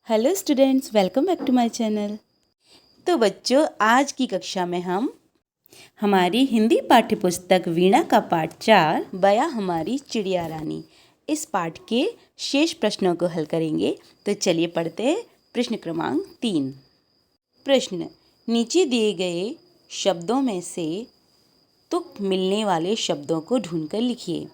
Hello students, welcome back to my channel. तो बच्चों, आज की कक्षा में हम हमारी हिंदी पाठ्यपुस्तक वीणा का पाठ 4 बया हमारी चिड़िया रानी, इस पाठ के शेष प्रश्नों को हल करेंगे। तो चलिए पढ़ते हैं प्रश्न क्रमांक 3। प्रश्न, नीचे दिए गए शब्दों में से तुक मिलने वाले शब्दों को ढूंढकर लिखिए।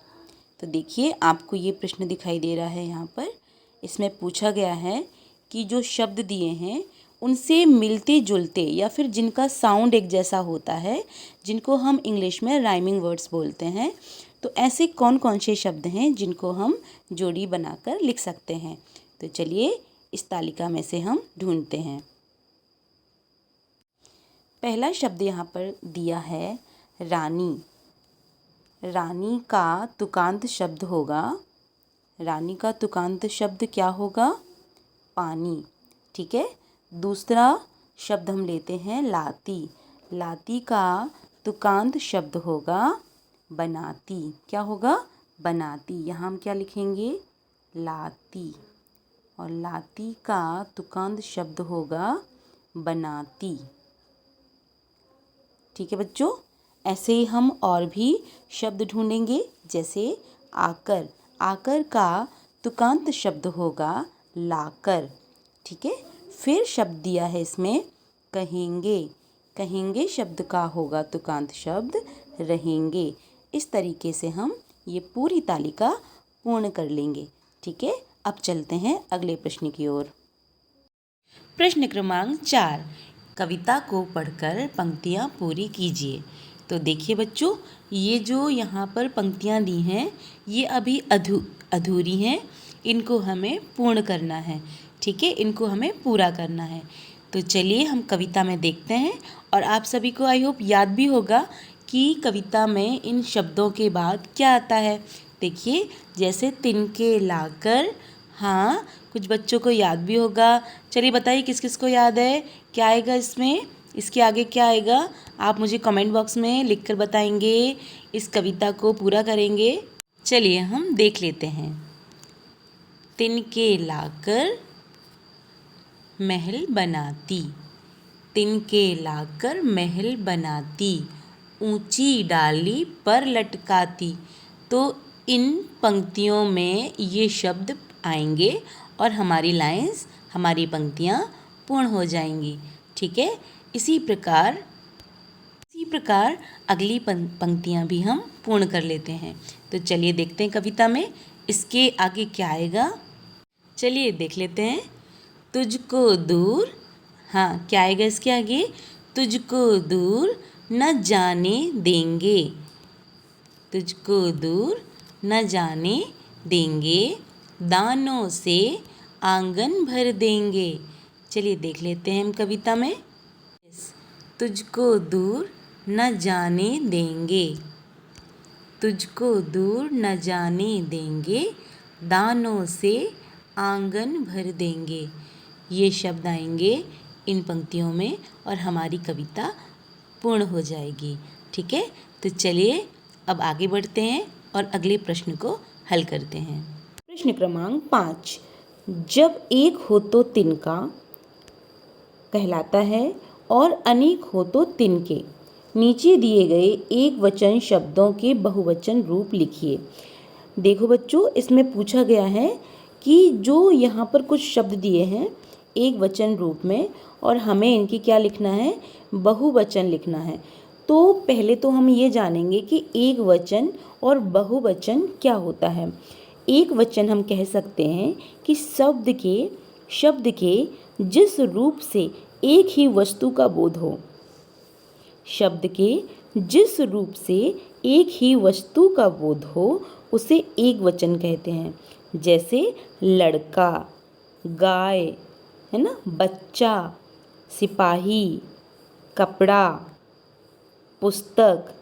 तो देखिए, आपको ये प्रश्न दिखाई दे रहा है। यहाँ पर इसमें पूछा गया है कि जो शब्द दिए हैं उनसे मिलते जुलते या फिर जिनका साउंड एक जैसा होता है, जिनको हम इंग्लिश में राइमिंग वर्ड्स बोलते हैं, तो ऐसे कौन कौन से शब्द हैं जिनको हम जोड़ी बनाकर लिख सकते हैं। तो चलिए इस तालिका में से हम ढूंढते हैं। पहला शब्द यहाँ पर दिया है रानी। रानी का तुकांत शब्द होगा, रानी का तुकांत शब्द क्या होगा? पानी। ठीक है। दूसरा शब्द हम लेते हैं लाती। लाती का तुकांत शब्द होगा बनाती। क्या होगा? बनाती। यहाँ हम क्या लिखेंगे? लाती। और लाती का तुकांत शब्द होगा बनाती। ठीक है बच्चों, ऐसे ही हम और भी शब्द ढूंढेंगे, जैसे आकर। आकर का तुकांत शब्द होगा लाकर। ठीक है। फिर शब्द दिया है इसमें कहेंगे। कहेंगे शब्द का होगा तुकांत शब्द रहेंगे। इस तरीके से हम ये पूरी तालिका पूर्ण कर लेंगे। ठीक है। अब चलते हैं अगले प्रश्न की ओर। प्रश्न क्रमांक 4, कविता को पढ़कर पंक्तियाँ पूरी कीजिए। तो देखिए बच्चों, ये जो यहाँ पर पंक्तियाँ दी हैं ये अभी अधूरी हैं, इनको हमें पूर्ण करना है। ठीक है, इनको हमें पूरा करना है। तो चलिए हम कविता में देखते हैं। और आप सभी को आई होप याद भी होगा कि कविता में इन शब्दों के बाद क्या आता है। देखिए, जैसे तिनके लाकर, हाँ कुछ बच्चों को याद भी होगा। चलिए बताइए किस किस को याद है, क्या आएगा इसमें, इसके आगे क्या आएगा? आप मुझे कमेंट बॉक्स में लिखकर बताएंगे, इस कविता को पूरा करेंगे। चलिए हम देख लेते हैं। तिनके लाकर महल बनाती, तिनके लाकर महल बनाती, ऊंची डाली पर लटकाती। तो इन पंक्तियों में ये शब्द आएंगे और हमारी लाइंस, हमारी पंक्तियाँ पूर्ण हो जाएंगी। ठीक है। इसी प्रकार अगली पंक्तियाँ भी हम पूर्ण कर लेते हैं। तो चलिए देखते हैं कविता में इसके आगे क्या आएगा। चलिए देख लेते हैं। तुझको दूर, हाँ क्या आएगा इसके आगे? तुझको दूर न जाने देंगे, तुझको दूर न जाने देंगे, दानों से आंगन भर देंगे। चलिए देख लेते हैं हम कविता में। तुझको दूर न जाने देंगे, तुझको दूर न जाने देंगे, दानों से आंगन भर देंगे। ये शब्द आएंगे इन पंक्तियों में और हमारी कविता पूर्ण हो जाएगी। ठीक है। तो चलिए अब आगे बढ़ते हैं और अगले प्रश्न को हल करते हैं। प्रश्न क्रमांक 5, जब एक हो तो तिनका कहलाता है और अनेक हो तो तिनके। नीचे दिए गए एक वचन शब्दों के बहुवचन रूप लिखिए। देखो बच्चों, इसमें पूछा गया है कि जो यहाँ पर कुछ शब्द दिए हैं एक वचन रूप में और हमें इनकी क्या लिखना है? बहुवचन लिखना है। तो पहले तो हम ये जानेंगे कि एक वचन और बहुवचन क्या होता है। एक वचन हम कह सकते हैं कि शब्द के जिस रूप से एक ही वस्तु का बोध हो, शब्द के जिस रूप से एक ही वस्तु का बोध हो उसे एक वचन कहते हैं। जैसे लड़का, गाय, है ना, बच्चा, सिपाही, कपड़ा, पुस्तक,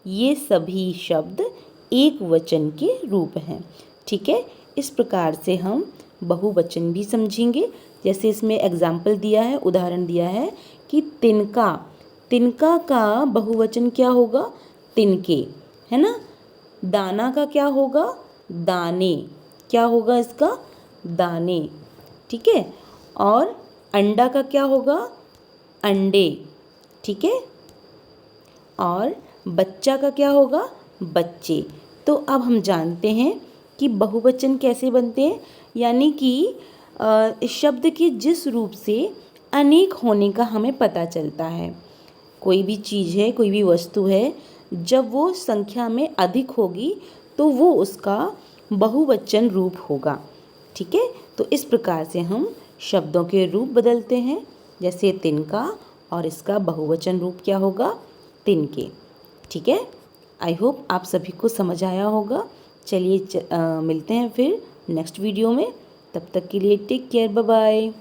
ये सभी शब्द एक वचन के रूप हैं। ठीक है। इस प्रकार से हम बहुवचन भी समझेंगे। जैसे इसमें एग्जाम्पल दिया है, उदाहरण दिया है कि तिनका, तिनका का बहुवचन क्या होगा? तिनके, है ना। दाना का क्या होगा? दाने। क्या होगा इसका? दाने। ठीक है। और अंडा का क्या होगा? अंडे, ठीक है। और बच्चा का क्या होगा? बच्चे। तो अब हम जानते हैं कि बहुवचन कैसे बनते हैं, यानी कि इस शब्द के जिस रूप से अनेक होने का हमें पता चलता है। कोई भी चीज़ है, कोई भी वस्तु है, जब वो संख्या में अधिक होगी तो वो उसका बहुवचन रूप होगा, ठीक है। तो इस प्रकार से हम शब्दों के रूप बदलते हैं, जैसे तिनका, और इसका बहुवचन रूप क्या होगा? तिनके, ठीक है। आई होप आप सभी को समझ आया होगा। चलिए मिलते हैं फिर नेक्स्ट वीडियो में। तब तक के लिए टेक केयर, बाय बाय।